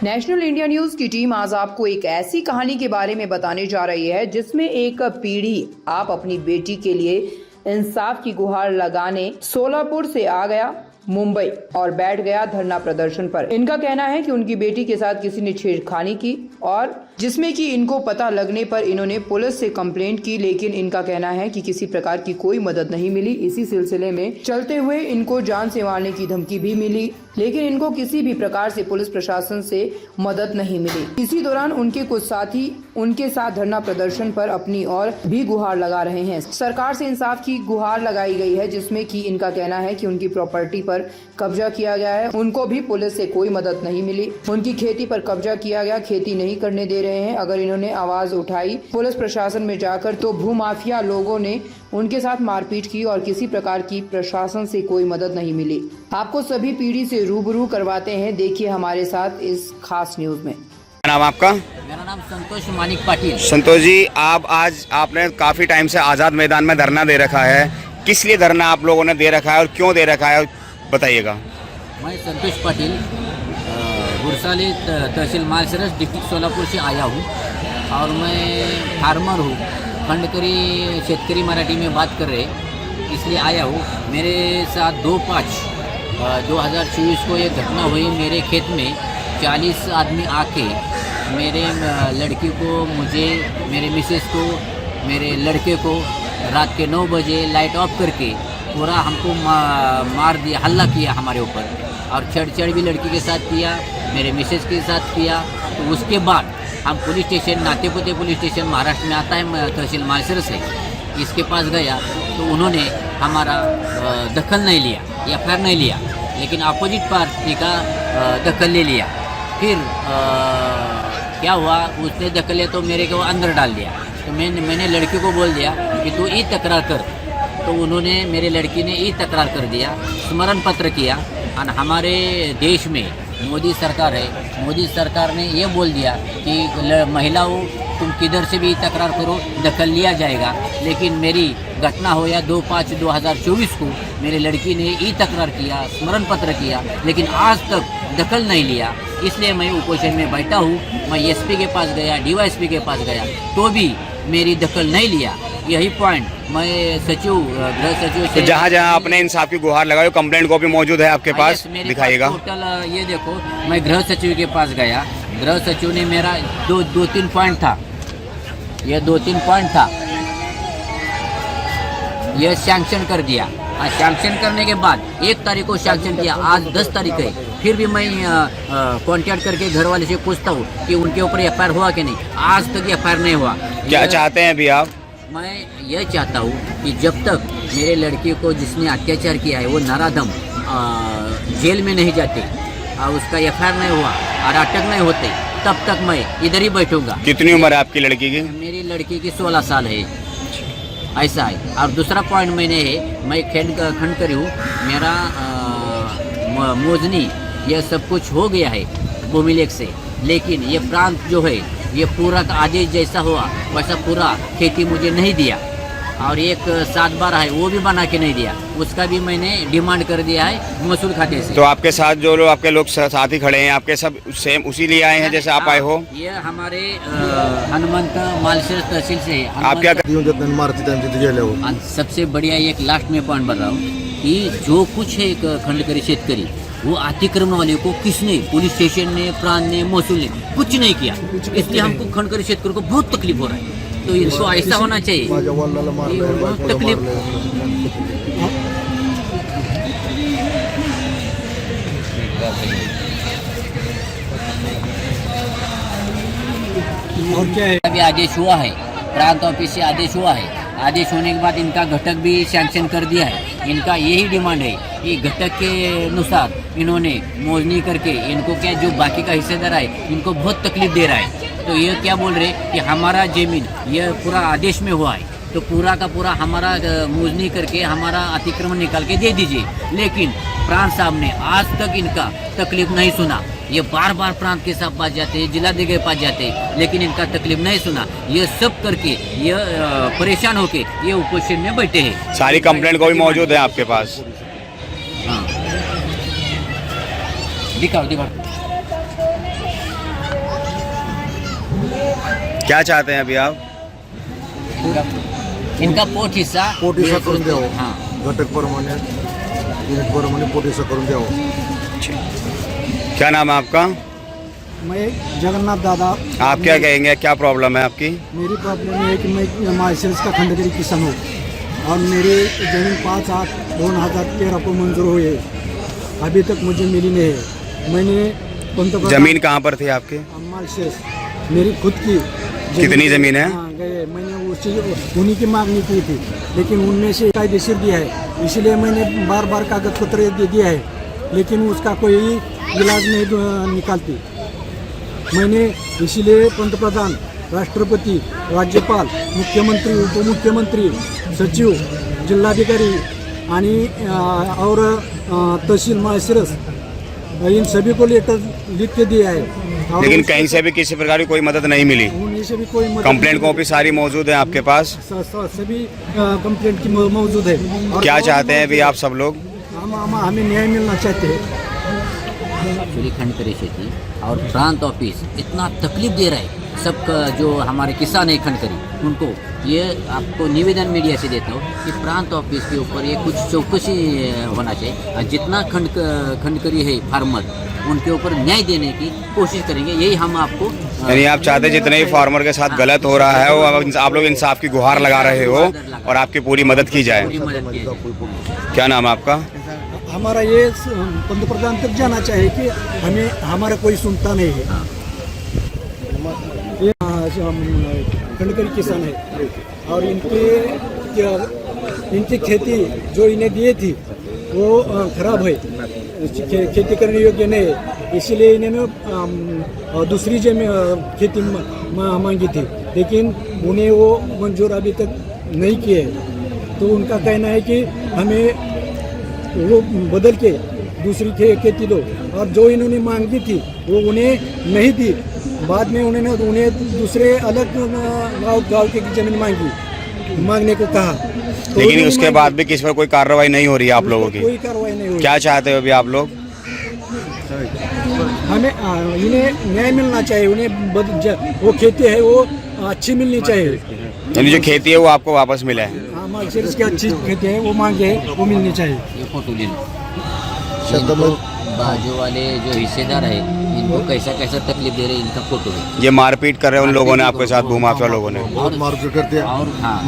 National India news की team आज आपको एक ऐसी कहानी के बारे में बताने जा रही है जिसमें एक पीढ़ी आप अपनी बेटी के लिए इंसाफ की गुहार लगाने सोलापुर से आ गया मुंबई और बैठ गया धरना प्रदर्शन पर। इनका कहना है कि उनकी बेटी के साथ किसी ने छेड़खानी की और जिसमें कि इनको पता लगने पर इन्होंने पुलिस से कंप्लेंट की, लेकिन इनका कहना है कि किसी प्रकार की कोई मदद नहीं मिली। इसी सिलसिले में चलते हुए इनको जान से मारने की धमकी भी मिली, लेकिन इनको किसी भी प्रकार से पुलिस प्रशासन से मदद नहीं मिली। इसी दौरान उनके कुछ साथी उनके साथ धरना प्रदर्शन पर अपनी ओर भी गुहार लगा रहे हैं। सरकार से इंसाफ की गुहार लगाई गई है, जिसमें कि इनका कहना है कि उनकी प्रॉपर्टी पर कब्जा किया गया है, उनको भी पुलिस से कोई मदद नहीं मिली। उनकी खेती पर कब्जा किया गया, खेती नहीं करने दे रहे हैं। अगर इन्होंने आवाज उठाई पुलिस प्रशासन में जाकर तो भूमाफिया लोगों ने उनके साथ मारपीट की और किसी प्रकार की प्रशासन से कोई मदद नहीं मिली। आपको सभी पीढ़ी से रूबरू करवाते हैं, देखिए हमारे साथ इस खास न्यूज में। नाम आपका? मेरा नाम संतोष मानिक पाटिल। संतोष जी, आपने काफी टाइम से आजाद मैदान में धरना दे रखा है, किस लिए धरना आप लोगों ने दे रखा है और क्यों दे रखा है, बताइएगा। मैं संतोष पाटिल गुरसाली तहसील मालसरस डिस्ट्रिक्ट सोलापुर से आया हूँ और मैं फार्मर हूँ। खंडकरी शेतकरी मराठी में बात कर रहे, इसलिए आया हूँ। मेरे साथ 2/5/2024 को ये घटना हुई। मेरे खेत में 40 आदमी आके मेरे लड़की को, मुझे, मेरे मिसेस को, मेरे लड़के को रात के 9 बजे लाइट ऑफ करके पूरा हमको मार दिया, हल्ला किया हमारे ऊपर और छेड़छाड़ भी लड़की के साथ किया, मेरे मिसेस के साथ किया। तो उसके बाद हम police station, Natepute police station Maharashtra में आता है, तहसील मालसरस है, इसके पास गया तो उन्होंने हमारा दखल नहीं लिया, एफआईआर नहीं लिया, लेकिन अपोजिट पार्टी का दखल ले लिया। फिर क्या हुआ, उसने दखल लिया तो मेरे को अंदर डाल दिया। तो मैंने लड़की को बोल दिया कि तू ई तकरार कर, तो उन्होंने, मेरे लड़की ने ई तकरार कर दिया, स्मरण पत्र किया। और हमारे देश में मोदी सरकार है, मोदी सरकार ने ये बोल दिया कि महिलाओं तुम किधर से भी तकरार करो, दखल लिया जाएगा। लेकिन मेरी घटना हो या 2/5/2024 को मेरी लड़की ने ई तकरार किया, स्मरण पत्र किया, लेकिन आज तक दखल नहीं लिया। इसलिए मैं उपोषण में बैठा हूँ। मैं एसपी के पास गया, डीवाईएसपी के पास गया, तो भी मेरी दखल नहीं लिया। यही पॉइंट मैं सचिव, गृह सचिव से, जहाँ जहाँ आपने इंसाफ की गुहार लगाई, कंप्लेंट कॉपी मौजूद है आपके पास, दिखाइएगा। टोटल ये देखो, मैं गृह सचिव के पास गया, गृह सचिव ने मेरा 2-3 पॉइंट था, ये 2-3 पॉइंट था, ये सैंक्शन कर दिया। और सैंक्शन करने के बाद 1 तारीख को सैंक्शन किया, आज 10 तारीख है। फिर भी मैं कांटेक्ट करके घर वाले से पूछता हूँ कि उनके ऊपर एफआईआर हुआ कि नहीं, आज तक एफआईआर नहीं हुआ। क्या चाहते हैं अभी आप? मैं ये चाहता हूँ कि जब तक मेरे लड़की को जिसने अत्याचार किया है वो नराधम जेल में नहीं जाते और उसका एफआईआर नहीं हुआ और अटक नहीं होते, तब तक मैं इधर ही बैठूंगा। कितनी उम्र है आपकी लड़की की? मेरी लड़की की 16 साल है, ऐसा है। और दूसरा पॉइंट मैंने है, मैं खंडकरी हूँ, मेरा मोजनी ये सब कुछ हो गया है भूमिलेख से, लेकिन ये प्रांत जो है ये पूरा का आदेश जैसा हुआ वैसा पूरा खेती मुझे नहीं दिया। और एक 7/12 है वो भी बना के नहीं दिया, उसका भी मैंने डिमांड कर दिया है महसूल खाते से। तो आपके साथ जो लोग, आपके लोग साथी खड़े हैं, आपके सब सेम उसी लिए आए हैं जैसे आप आए हो? ये हमारे हनुमंत मालसरस तहसील से। आप क्या सबसे बढ़िया एक लास्ट में पॉइंट बता रहा हूँ कि जो कुछ है खंडकरी शेतकरी, वो अतिक्रमण वाले को किसने, पुलिस स्टेशन ने, प्रांत ने, महसूल ने कुछ नहीं किया। इसलिए हमको खंडकरी शेतकरी को बहुत तकलीफ हो रहा है। तो इनको ऐसा होना चाहिए, तकलीफ। और क्या है, अभी आदेश हुआ है, प्रांत ऑफिस से आदेश हुआ है। आदेश होने के बाद इनका घटक भी सैंक्शन कर दिया है। इनका यही डिमांड है कि घटक के अनुसार इन्होंने मोजनी करके इनको क्या, जो बाकी का हिस्सेदार है इनको बहुत तकलीफ दे रहा है। तो ये क्या बोल रहे कि हमारा जमीन ये पूरा आदेश में हुआ है, तो पूरा का पूरा हमारा मोजनी करके हमारा अतिक्रमण निकाल के दे दीजिए। लेकिन प्रांत साहब ने आज तक इनका तकलीफ नहीं सुना। ये बार बार प्रांत के साथ पास जाते हैं, जिलाधिकारी के पास जाते हैं, लेकिन इनका तकलीफ नहीं सुना। ये सब करके ये परेशान होके ये उपोषण में बैठे हैं। सारी कंप्लेंट को भी मौजूद है आपके पास? हाँ, दिखाओ दिखाओ। क्या चाहते हैं अभी आप? इनका पोट हिस्सा पोट हिस्सा करून द्यावं. हाँ घटकप्रमाणे युनिटप्रमाणे पोट हिस्सा करून द्यावं. क्या नाम है आपका? मैं जगन्नाथ दादा. आप क्या कहेंगे, क्या प्रॉब्लम है आपकी? मेरी प्रॉब्लम ये है कि मैं मार्शल्स का खंडगरी किसान हूँ और मेरी ज़मीन 5/8/2013 को मंजूर हुई है. अभी तक मुझे मिली नहीं है. मैंने पंतप्रधान जमीन कहाँ पर थी आपकी? मार्शल्स मेरी खुद की कितनी ज़मीन है? हाँ, गए मैंने उन्हीं की मांगनी की थी, लेकिन उनमें से कायदेशीर दिया है, इसलिए मैंने बार बार कागज पत्र दे दिया है, लेकिन उसका कोई इलाज नहीं निकालती. मैंने इसलिए पंतप्रधान, राष्ट्रपति, राज्यपाल, मुख्यमंत्री, उपमुख्यमंत्री, सचिव, जिलाधिकारी आणि और तहसील मार्शल्स इन सभी को लेटर लिख के दिया है. और लेकिन कहीं से भी किसी प्रकार की कोई मदद नहीं मिली. उन्हीं से भी कोई मदद कंप्लेंट नहीं. कॉपी सारी मौजूद है आपके पास? सभी कंप्लेंट की मौजूद है. और क्या चाहते हैं अभी आप सब लोग? हमें न्याय मिलना चाहते हैं. एक्चुअली खंडकरी शेती और प्रांत ऑफिस इतना तकलीफ दे रहा है सबका, जो हमारे किसान है खंडकरी उनको. ये आपको निवेदन मीडिया से देता हूँ कि प्रांत ऑफिस के ऊपर ये कुछ चौकसी होना चाहिए. और जितना खंडकरी है फार्मर उनके ऊपर न्याय देने की कोशिश करेंगे. यही हम आपको यानी आप चाहते हैं जितने भी फार्मर के साथ गलत हो रहा है वो आप लोग इंसाफ की गुहार लगा रहे हो और आपकी पूरी मदद की जाए. पूरी मदद की जाए. क्या नाम है आपका? हमारा ये पंतप्रधान तक जाना चाहिए कि हमें हमारा कोई सुनता नहीं है. ये खंडकरी किसान है और इनकी खेती जो इन्हें दिए थी वो खराब है, खेती करने योग्य नहीं है, इसलिए इन्होंने दूसरी खेती मांगी थी, लेकिन उन्हें वो मंजूर अभी तक नहीं किए. तो उनका कहना है कि हमें वो बदल के दूसरी खेती दो, और जो इन्होंने मांगी थी वो उन्हें नहीं दी. बाद में उन्हें दूसरे अलग गांव की जमीन मांगने को कहा. तो लेकिन उसके बाद भी किस पर कोई कार्रवाई नहीं हो रही है आप लोगों की? कोई कार्रवाई नहीं हुई. क्या चाहते हो अभी आप लोग? हमें इन्हें न्याय मिलना चाहिए. उन्हें वो खेती है वो अच्छी मिलनी चाहिए. यानी जो खेती है वो आपको वापस मिला है? हाँ, मार्शल्स की अच्छी खेती है वो मांगे वो मिलनी चाहिए. ये फोटो ले लो. इनको बाजू वाले जो हिस्सेदार है इनको कैसा कैसा तकलीफ दे रहे हैं, इनका फोटो है. ये मारपीट कर रहे हैं उन लोगों ने आपके साथ, भूमाफिया लोगों ने. बहुत मारपीट करते हैं. और हाँ